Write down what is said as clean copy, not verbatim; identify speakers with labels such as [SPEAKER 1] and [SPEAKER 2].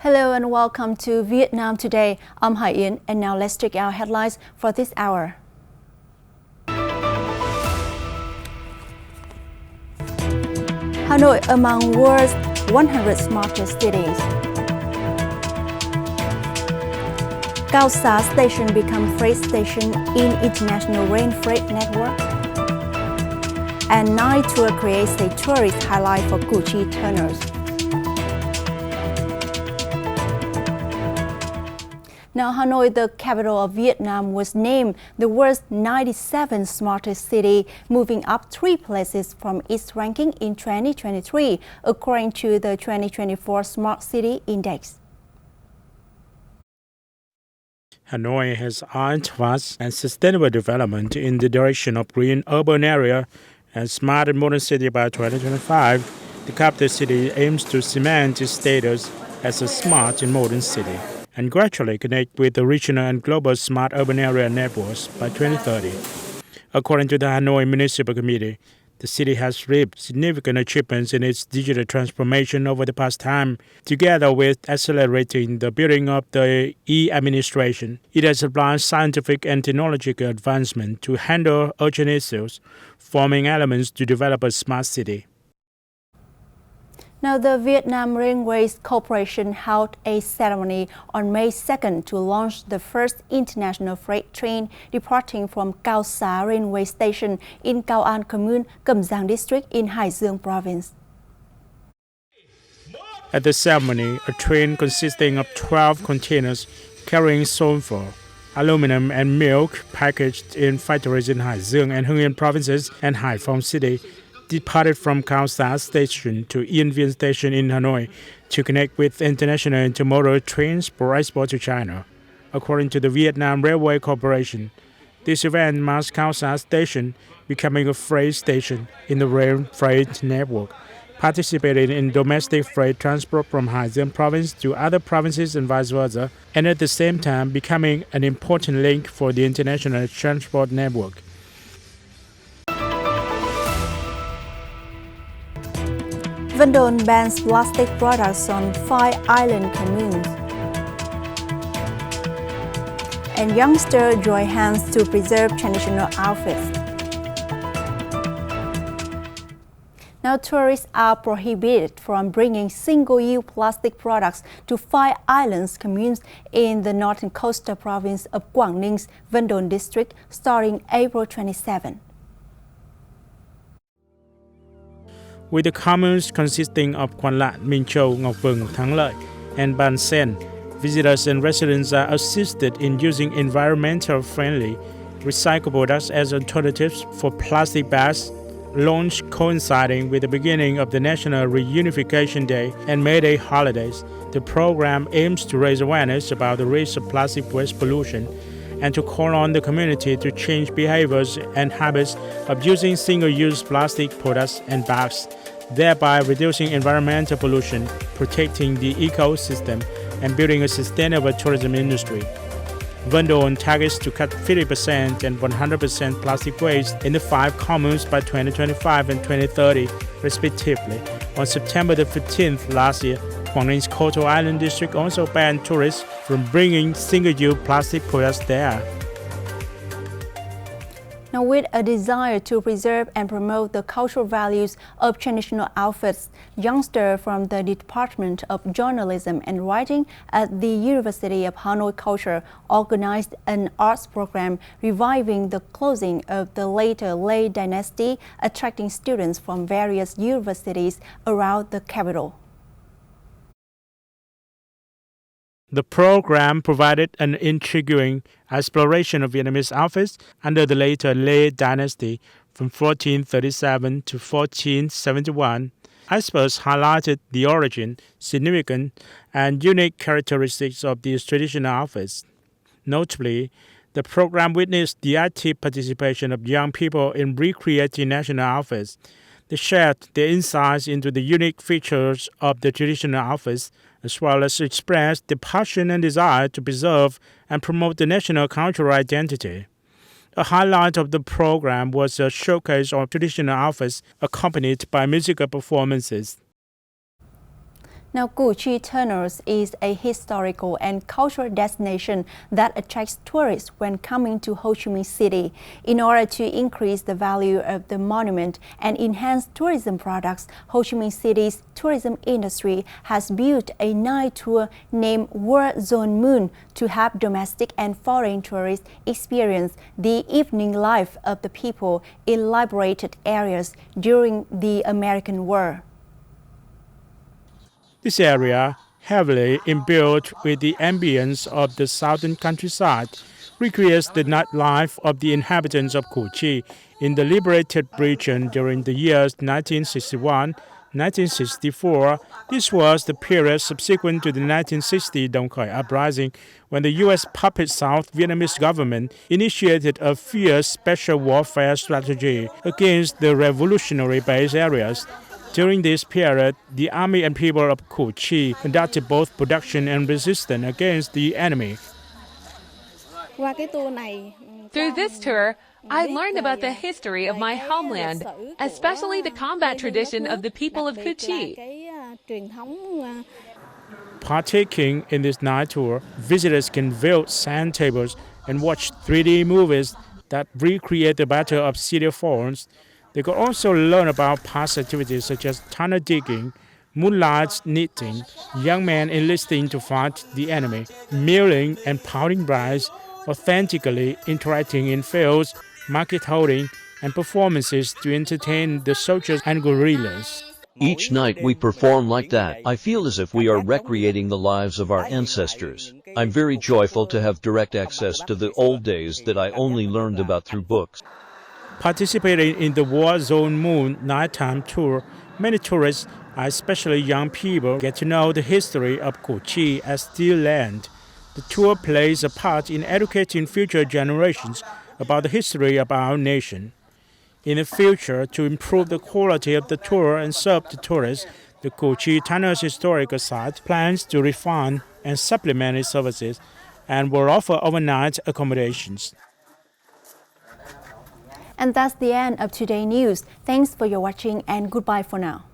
[SPEAKER 1] Hello and welcome to Vietnam Today. I'm Hải Yến and now let's check out headlines for this hour. Hanoi among world's 100 smartest cities. Khao Sa Station become freight station in international rail freight network. And night tour creates a tourist highlight for Củ Chi turners. Now, Hanoi, the capital of Vietnam, was named the world's 97th smartest city, moving up 3 places from its ranking in 2023, according to the 2024 Smart City Index.
[SPEAKER 2] Hanoi has eyed vast and sustainable development in the direction of green urban area and smart and modern city by 2025. The capital city aims to cement its status as a smart and modern city and gradually connect with the regional and global smart urban area networks by 2030. According to the Hanoi Municipal Committee, the city has reaped significant achievements in its digital transformation over the past time. Together with accelerating the building of the e-administration, it has applied scientific and technological advancement to handle urgent issues, forming elements to develop a smart city.
[SPEAKER 1] Now, the Vietnam Railways Corporation held a ceremony on May 2nd to launch the first international freight train departing from Khao Sa Railway Station in Cao An Commune, Cẩm Giang District in Hải Dương Province.
[SPEAKER 2] At the ceremony, a train consisting of 12 containers carrying sulfur, aluminum and milk packaged in factories in Hải Dương and Hưng Yên provinces and Hải Phòng City departed from Khao Sa Station to Yên Viên Station in Hanoi to connect with international intermodal trains for export to China. According to the Vietnam Railway Corporation, this event marks Khao Sa Station becoming a freight station in the rail freight network, participating in domestic freight transport from Hải Dương province to other provinces and vice versa, and at the same time becoming an important link for the international transport network.
[SPEAKER 1] Vân Đồn bans plastic products on 5 island communes. And youngsters join hands to preserve traditional outfits. Now, tourists are prohibited from bringing single-use plastic products to 5 islands communes in the northern coastal province of Quảng Ning's Vân Đồn district starting April 27.
[SPEAKER 2] With the communes consisting of Quan Lạn, Minh Châu, Ngọc Vừng, Thắng Lợi, and Ban Sen, visitors and residents are assisted in using environmental-friendly, recyclable products as alternatives for plastic bags. Launched coinciding with the beginning of the National Reunification Day and May Day holidays, the program aims to raise awareness about the risks of plastic waste pollution and to call on the community to change behaviors and habits of using single-use plastic products and bags, thereby reducing environmental pollution, protecting the ecosystem, and building a sustainable tourism industry. Vân Đồn targets to cut 50% and 100% plastic waste in the 5 communes by 2025 and 2030, respectively. On September the 15th last year, Quảng Ning's Coastal Island District also banned tourists from bringing single-use plastic products there.
[SPEAKER 1] Now, with a desire to preserve and promote the cultural values of traditional outfits, youngsters from the Department of Journalism and Writing at the University of Hanoi Culture organized an arts program reviving the clothing of the later Lê dynasty, attracting students from various universities around the capital.
[SPEAKER 2] The program provided an intriguing exploration of Vietnamese outfits under the later Lê dynasty from 1437 to 1471. Experts highlighted the origin, significance, and unique characteristics of these traditional outfits. Notably, the program witnessed the active participation of young people in recreating national outfits. They shared their insights into the unique features of the traditional outfits, as well as expressed the passion and desire to preserve and promote the national cultural identity. A highlight of the program was a showcase of traditional outfits accompanied by musical performances.
[SPEAKER 1] Now, Củ Chi Tunnels is a historical and cultural destination that attracts tourists when coming to Ho Chi Minh City. In order to increase the value of the monument and enhance tourism products, Ho Chi Minh City's tourism industry has built a night tour named World Zone Moon to have domestic and foreign tourists experience the evening life of the people in liberated areas during the American War.
[SPEAKER 2] This area, heavily imbued with the ambience of the southern countryside, recreates the nightlife of the inhabitants of Củ Chi in the liberated region during the years 1961, 1964. This was the period subsequent to the 1960 Dong Khởi uprising, when the U.S. puppet South Vietnamese government initiated a fierce special warfare strategy against the revolutionary-based areas. During this period, the army and people of Củ Chi conducted both production and resistance against the enemy.
[SPEAKER 3] Through this tour, I learned about the history of my homeland, especially the combat tradition of the people of Củ Chi.
[SPEAKER 2] Partaking in this night tour, visitors can build sand tables and watch 3D movies that recreate the Battle of City of Falls. They could also learn about past activities such as tunnel digging, moonlight knitting, young men enlisting to fight the enemy, milling and pounding rice, authentically interacting in fields, market holding, and performances to entertain the soldiers and guerrillas.
[SPEAKER 4] Each night we perform like that. I feel as if we are recreating the lives of our ancestors. I'm very joyful to have direct access to the old days that I only learned about through books.
[SPEAKER 2] Participating in the War Zone Moon nighttime tour, many tourists, especially young people, get to know the history of Củ Chi as Steel Land. The tour plays a part in educating future generations about the history of our nation. In the future, to improve the quality of the tour and serve the tourists, the Củ Chi Tunnels Historical Site plans to refine and supplement its services and will offer overnight accommodations.
[SPEAKER 1] And that's the end of today's news. Thanks for your watching and goodbye for now.